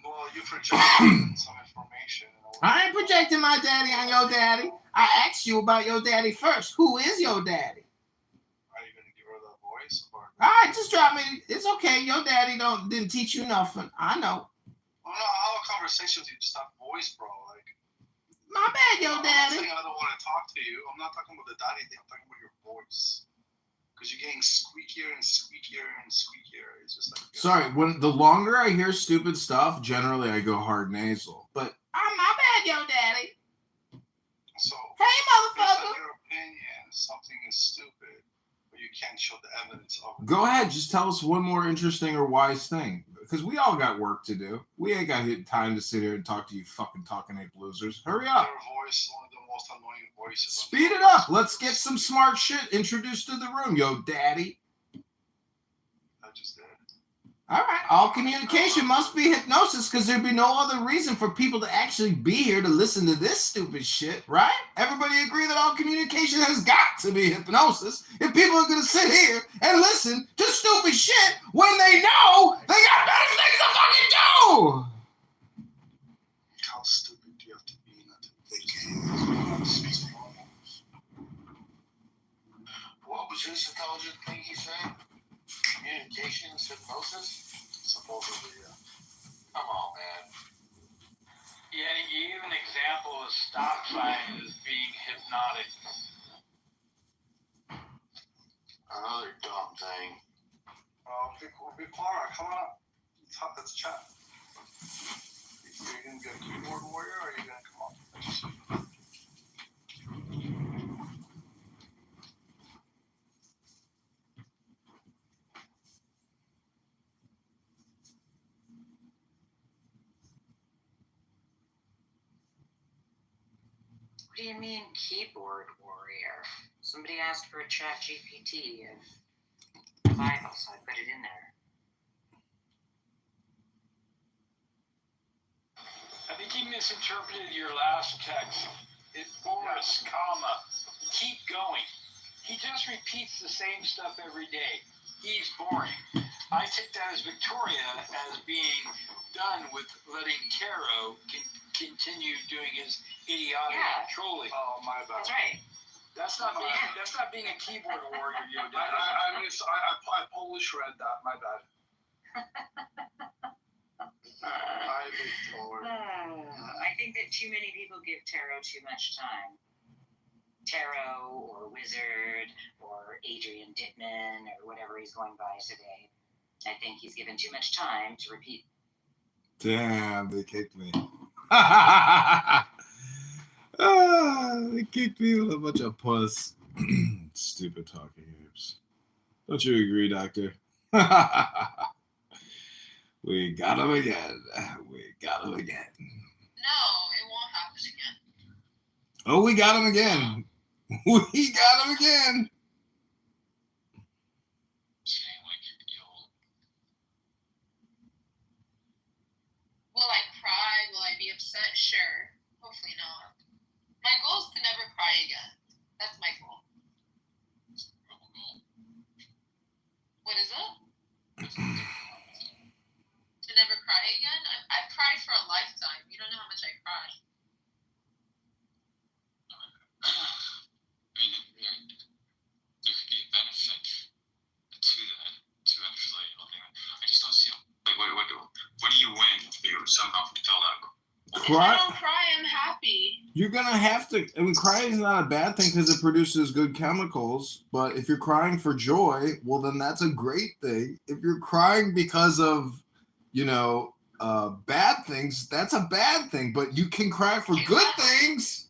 Well, you projected some information. I ain't projecting my daddy on your daddy. I asked you about your daddy first. Who is your daddy? Are you going to give her the voice? Or... All right, just drop me. It's okay. Your daddy didn't teach you nothing. I know. Well, no, I have a conversation with you, just not voice, bro. Like, my bad, yo, I'm daddy. not saying I don't want to talk to you. I'm not talking about the daddy thing. I'm talking about your voice. Because you're getting squeakier and squeakier and squeakier. It's just like... Sorry, when the longer I hear stupid stuff, generally I go hard nasal. But I'm my bad, yo, daddy. So, hey, motherfucker. In your opinion, something is stupid, but you can't show the evidence of it. Go ahead, just tell us one more interesting or wise thing. Because we all got work to do. We ain't got time to sit here and talk to you fucking talking ape losers. Hurry up. Your voice, one of the most annoying voices. Speed it up. Let's get some smart shit introduced to the room, yo, daddy. I just did. All right. All communication must be hypnosis because there'd be no other reason for people to actually be here to listen to this stupid shit, right? Everybody agree that all communication has got to be hypnosis if people are going to sit here and listen to stupid shit when they know they got better things to fucking do. How stupid do you have to be not to think? What was this intelligent thing he said? Communication is hypnosis? Supposedly, yeah. Come on, man. Yeah, you gave an example of stop sign as being hypnotic. Another dumb thing. Be quiet. Come on up. Let's chat. Are you going to be a keyboard warrior or are you going to come up? do you mean keyboard warrior? Somebody asked for a chat GPT of the Bible, so I put it in there. I think he misinterpreted your last text. It's Boris, comma, keep going. He just repeats the same stuff every day. He's boring. I take that as Victoria as being done with letting Taro continue doing his idiotic trolling. Oh, my bad. That's right. That's not being a keyboard warrior, Yoda. I Polish read that. My bad. I think that too many people give Taro too much time. Taro or Wizard or Adrian Dittman or whatever he's going by today. I think he's given too much time to repeat. Damn, they kicked me. They kicked me with a bunch of puss. Stupid talking apes. Don't you agree, Doctor? We got him again. We got him again. No, it won't happen again. Oh, we got him again. We got him again. Will I cry? Will I be upset? Sure. Hopefully not. My goal is to never cry again. That's my goal. What is it? To never cry again? I've cried for a lifetime. You don't know how much I cry. There could be a benefit to that, to actually helping. I just don't see like what do you win if you somehow fulfill that goal? If I don't cry, I'm happy. You're gonna have to. I mean, crying is not a bad thing because it produces good chemicals. But if you're crying for joy, well, then that's a great thing. If you're crying because of, bad things, that's a bad thing. But you can cry for good things.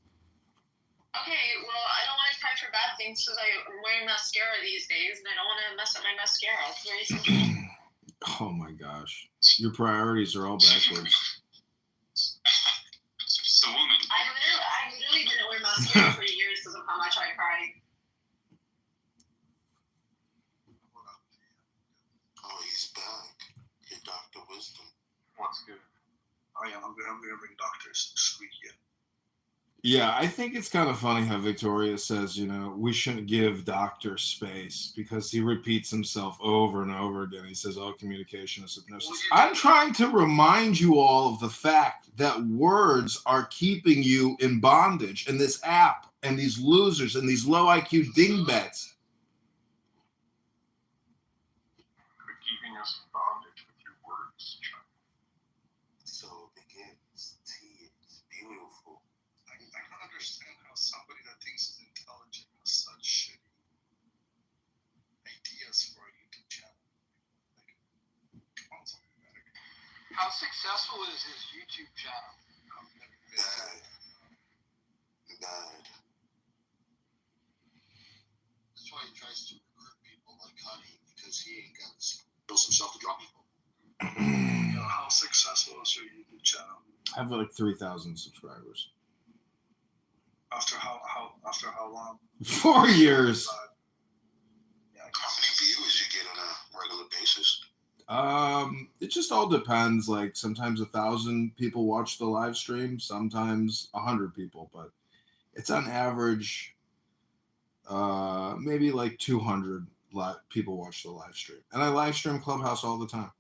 Okay, well, I don't want to cry for bad things because I'm wearing mascara these days, and I don't want to mess up my mascara. It's very simple. Oh my gosh, your priorities are all backwards. So woman. I literally didn't wear mascara for years because of how much I cried. Oh, he's back. Your Dr. Wisdom. What's good? Oh yeah, I'm gonna bring doctors squeaky. Yeah, I think it's kind of funny how Victoria says, we shouldn't give Doctor space because he repeats himself over and over again. He says, oh, communication is hypnosis. I'm trying to remind you all of the fact that words are keeping you in bondage in this app and these losers and these low IQ dingbats. You're keeping us in bondage with your words. So it begins. Tea is beautiful. I don't understand how somebody that thinks is intelligent has such shitty ideas for a YouTube channel. Like, come on, something better. How successful is his YouTube channel? Bad. That's why he tries to recruit people like Honey, because he ain't got the skills himself to draw people. How successful is your YouTube channel? I have like 3,000 subscribers. After how long? 4 years. How many views you get on a regular basis? It just all depends. Like sometimes 1,000 people watch the live stream, sometimes 100 people, but it's on average maybe like 200 people watch the live stream. And I live stream Clubhouse all the time.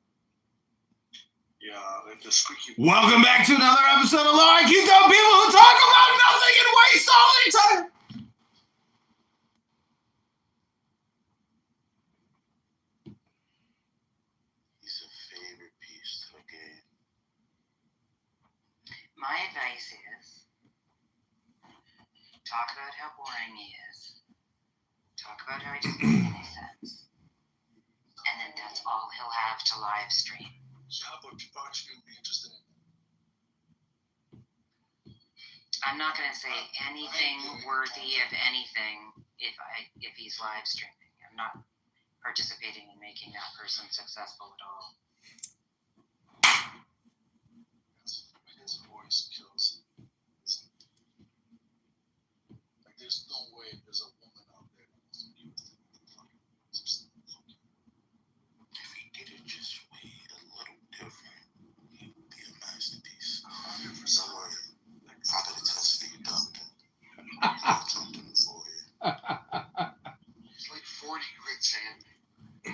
Yeah, like the squeaky. Welcome back to another episode of Low IQ Dumb People who talk about nothing and waste all their time. He's a favorite piece to the game. My advice is talk about how boring he is. Talk about how he doesn't make any sense. And then that's all he'll have to live stream. Yeah, but people actually gonna be interested in it. I'm not going to say anything worthy of anything if he's live streaming. I'm not participating in making that person successful at all. His voice kills.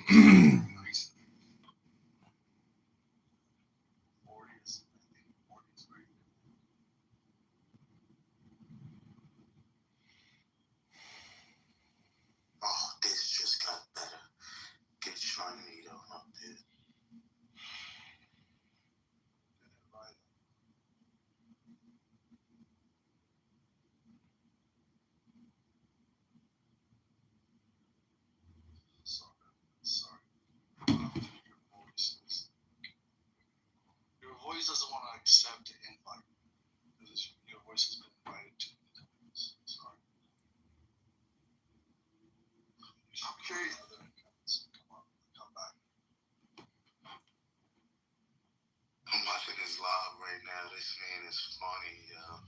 nice. 40s, I think 40s, right? Oh, this just got better. Get Sharnado up there. Sorry. Your voice doesn't want to accept the invite. Your voice has been invited too many times. Sorry. Okay. Come on, come back. I'm watching this live right now. This man is funny, yo.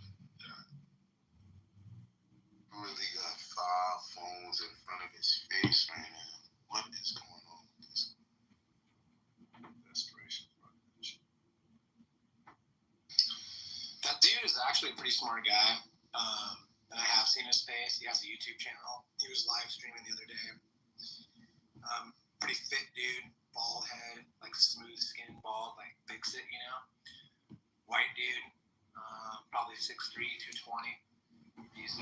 Really got 5 phones in front of his face right now. What is going on with this? Desperation. That dude is actually a pretty smart guy. And I have seen his face. He has a YouTube channel. He was live streaming the other day. Pretty fit dude, bald head, like smooth skin, bald, like fix it, you know. White dude, probably 6'3", 220. He's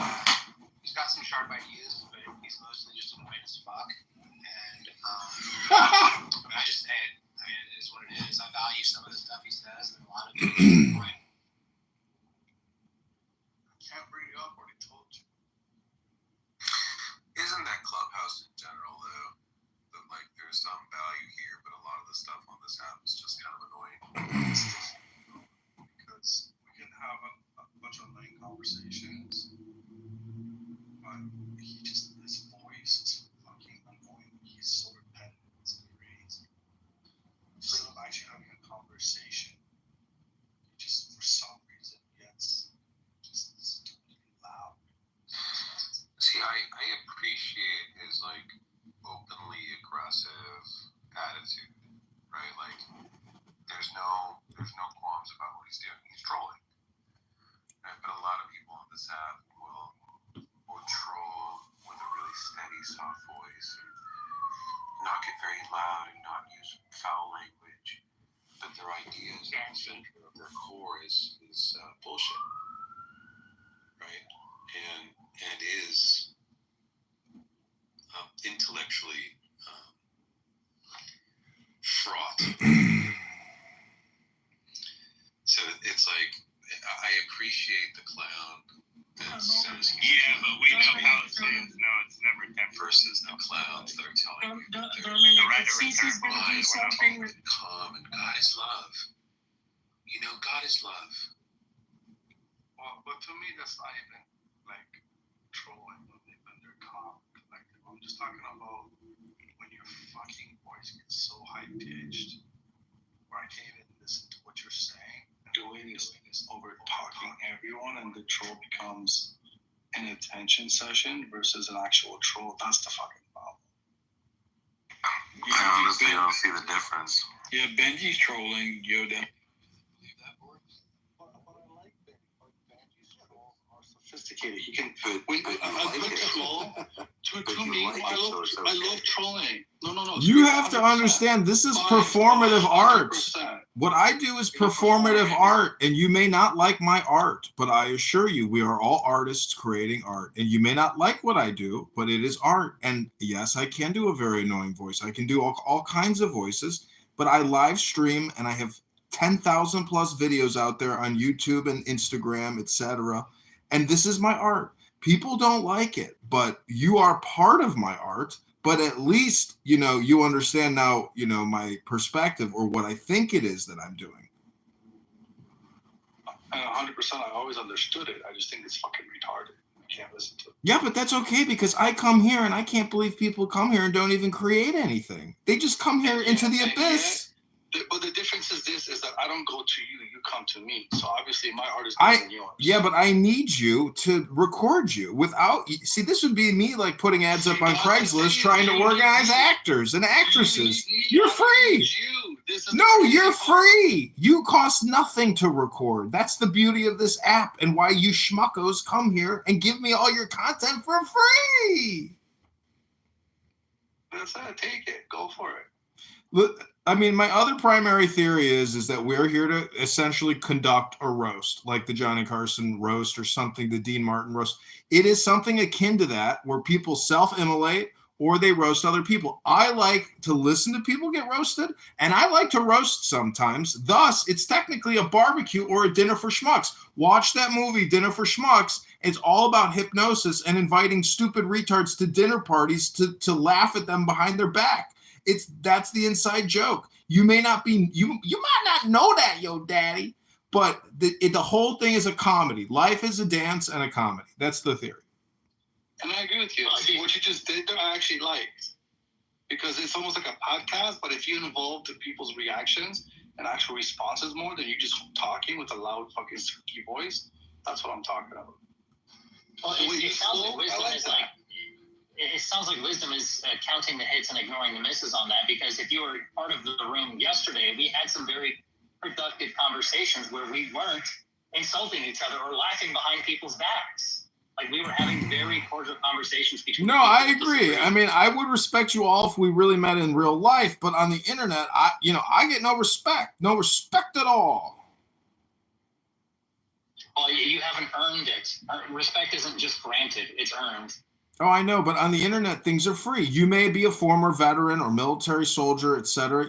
got some sharp ideas, but he's mostly just annoying as fuck. And I just say it. I mean, it is what it is. I value some of the stuff he says, and a lot of it is annoying. Can't bring you up, already told you. Isn't that Clubhouse in general, though? That, like, there's some value here, but a lot of the stuff on this app is just kind of annoying. Because we can have a bunch of annoying conversations, but his voice is fucking annoying. He's so repetitive, it's crazy. So I'm actually having a conversation, just for some reason gets just stupidly loud. See, I appreciate his, like, openly aggressive attitude, right? Like, there's no qualms about what he's doing. He's trolling. Right? But a lot of people on this app will troll with a really steady, soft voice and not get very loud and not use foul language. But their ideas and the center of their core is bullshit, right? And is intellectually fraught. So it's like, I appreciate the clown that says, yeah, but we know how it is. No, it's never them versus the clowns that are telling you that they're calm and God is love. You know, God is love. Well, but to me, that's not even like trolling when they're calm, collective. I'm just talking about when your fucking voice gets so high pitched, where I can't even listen to what you're saying. Doing is over talking everyone, and the troll becomes an attention session versus an actual troll. That's the fucking problem. I honestly don't see the difference. Yeah, Benji's trolling Yoda. Sophisticated. He can. When a good troll. To me, I love trolling. No. You have to understand, this is performative art. What I do is performative art, and you may not like my art, but I assure you, we are all artists creating art. And you may not like what I do, but it is art. And yes, I can do a very annoying voice. I can do all kinds of voices, but I live stream, and I have 10,000 plus videos out there on YouTube and Instagram, etc. And this is my art. People don't like it, but you are part of my art. But at least, you know, you understand now, you know, my perspective or what I think it is that I'm doing. And 100%, I always understood it. I just think it's fucking retarded. I can't listen to it. Yeah, but that's okay, because I come here and I can't believe people come here and don't even create anything. They just come here into the abyss. But the difference is this, is that I don't go to you, you come to me. So obviously my art is better than yours. Yeah, but I need you to record you. Without, see, this would be me like putting ads up on Craigslist trying to organize actors and actresses. You're free. No, you're free. You cost nothing to record. That's the beauty of this app and why you schmuckos come here and give me all your content for free. That's it. Take it. Go for it. Look, I mean, my other primary theory is that we're here to essentially conduct a roast, like the Johnny Carson roast or something, the Dean Martin roast. It is something akin to that where people self-immolate or they roast other people. I like to listen to people get roasted, and I like to roast sometimes. Thus, it's technically a barbecue or a dinner for schmucks. Watch that movie, Dinner for Schmucks. It's all about hypnosis and inviting stupid retards to dinner parties to laugh at them behind their back. That's the inside joke. You may not be, you might not know that, yo daddy, but the whole thing is a comedy. Life is a dance and a comedy. That's the theory. And I agree with you. What you just did there, I actually liked. Because it's almost like a podcast, but if you involve the people's reactions and actual responses more than you just talking with a loud fucking squeaky voice, that's what I'm talking about. Well, it sounds like wisdom is like, it sounds like wisdom is counting the hits and ignoring the misses on that, because if you were part of the room yesterday, we had some very productive conversations where we weren't insulting each other or laughing behind people's backs. Like, we were having very cordial conversations between No, I agree. I mean, I would respect you all if we really met in real life, but on the internet, I get no respect at all. Well, you haven't earned it. Respect isn't just granted, it's earned. Oh, I know, but on the internet, things are free. You may be a former veteran or military soldier, etc.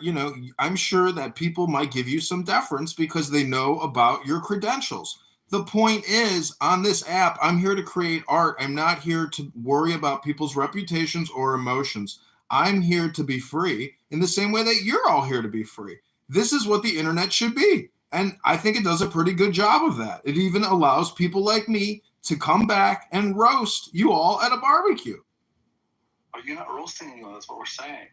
I'm sure that people might give you some deference because they know about your credentials. The point is, on this app, I'm here to create art. I'm not here to worry about people's reputations or emotions. I'm here to be free in the same way that you're all here to be free. This is what the internet should be. And I think it does a pretty good job of that. It even allows people like me to come back and roast you all at a barbecue. But you're not roasting anyone, that's what we're saying.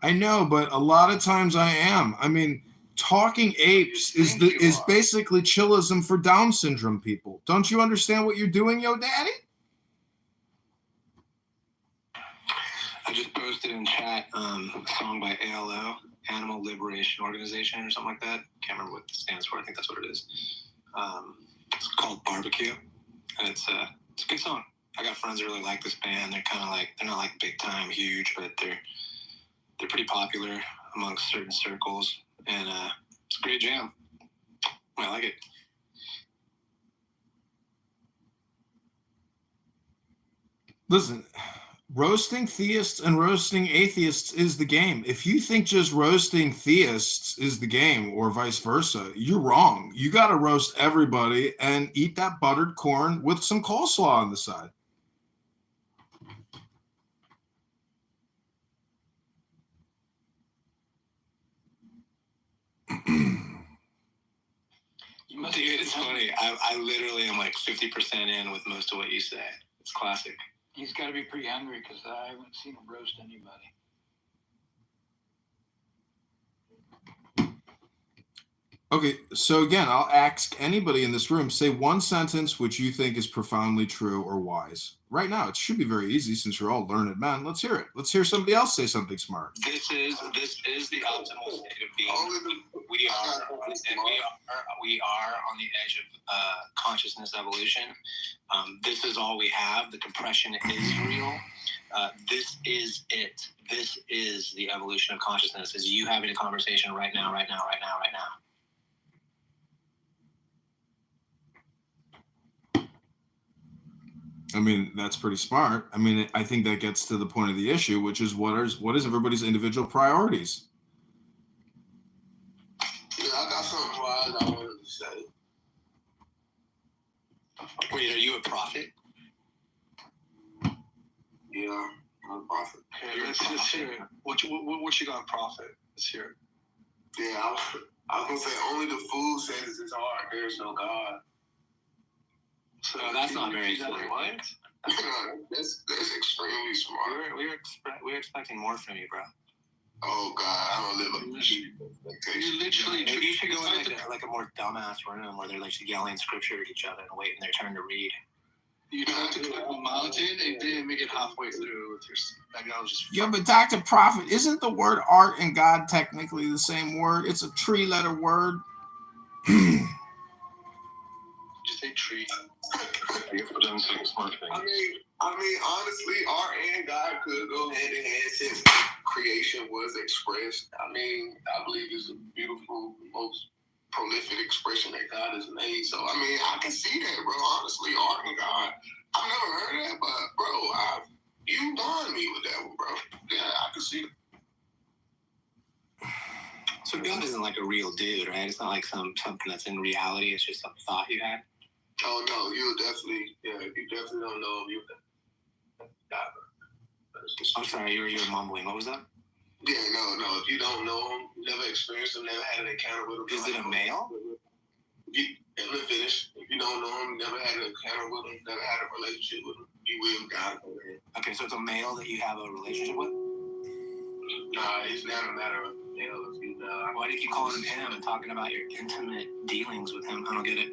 I know, but a lot of times I am. I mean, talking apes is basically chillism for Down syndrome people. Don't you understand what you're doing, yo daddy? I just posted in chat a song by ALO, Animal Liberation Organization or something like that. Can't remember what it stands for. I think that's what it is. It's called Barbecue, and it's a good song. I got friends that really like this band. They're kind of like, they're not like big time huge, but they're pretty popular amongst certain circles, and it's a great jam. I like it. Listen, roasting theists and roasting atheists is the game. If you think just roasting theists is the game or vice versa, you're wrong. You got to roast everybody and eat that buttered corn with some coleslaw on the side. Dude, it's funny. I literally am like 50% in with most of what you say. It's classic. He's got to be pretty hungry because I haven't seen him roast anybody. Okay, so again, I'll ask anybody in this room, say one sentence which you think is profoundly true or wise. Right now, it should be very easy since you're all learned men. Let's hear it. Let's hear somebody else say something smart. This is the optimal state of being. We are on the edge of consciousness evolution. This is all we have. The compression is real. This is it. This is the evolution of consciousness. Is you having a conversation right now. I mean, that's pretty smart. I mean, I think that gets to the point of the issue, which is what is everybody's individual priorities? Yeah, I got something wise I wanted to say. Wait, are you a prophet? Yeah, I'm a prophet. Okay, let's hear it. What you got, prophet? Let's hear it. Yeah, I was gonna say only the fool says it's hard. There's no God. So that's not very silly. What? That's extremely smart. We're expecting more from you, bro. Oh God, I don't live up to You literally. Maybe you should go in like a more dumbass room where they're like yelling scripture at each other and waiting their turn to read. You have to climb a mountain and then make it halfway through with your. Yeah, but Dr. Prophet, isn't the word art and God technically the same word? It's a three-letter word. Just say tree. I guess for them to a smart thing. I mean, honestly, art and God could go hand in hand since creation was expressed. I mean, I believe it's a beautiful, most prolific expression that God has made. So, I mean, I can see that, bro. Honestly, art and God. I've never heard that, but, bro, you done me with that one, bro. Yeah, I can see it. So God isn't like a real dude, right? It's not like something that's in reality. It's just some thought you had. Oh no, you definitely don't know him. I'm sorry, you were mumbling. What was that? Yeah, no. If you don't know him, never experienced him, never had an encounter with him. Is it a male? Let me finish. If you don't know him, never had an encounter with him, never had a relationship with him, you will God. Okay, so it's a male that you have a relationship with? Nah, it's not a matter of male or female. Why do you keep calling him and talking about your intimate dealings with him? I don't get it.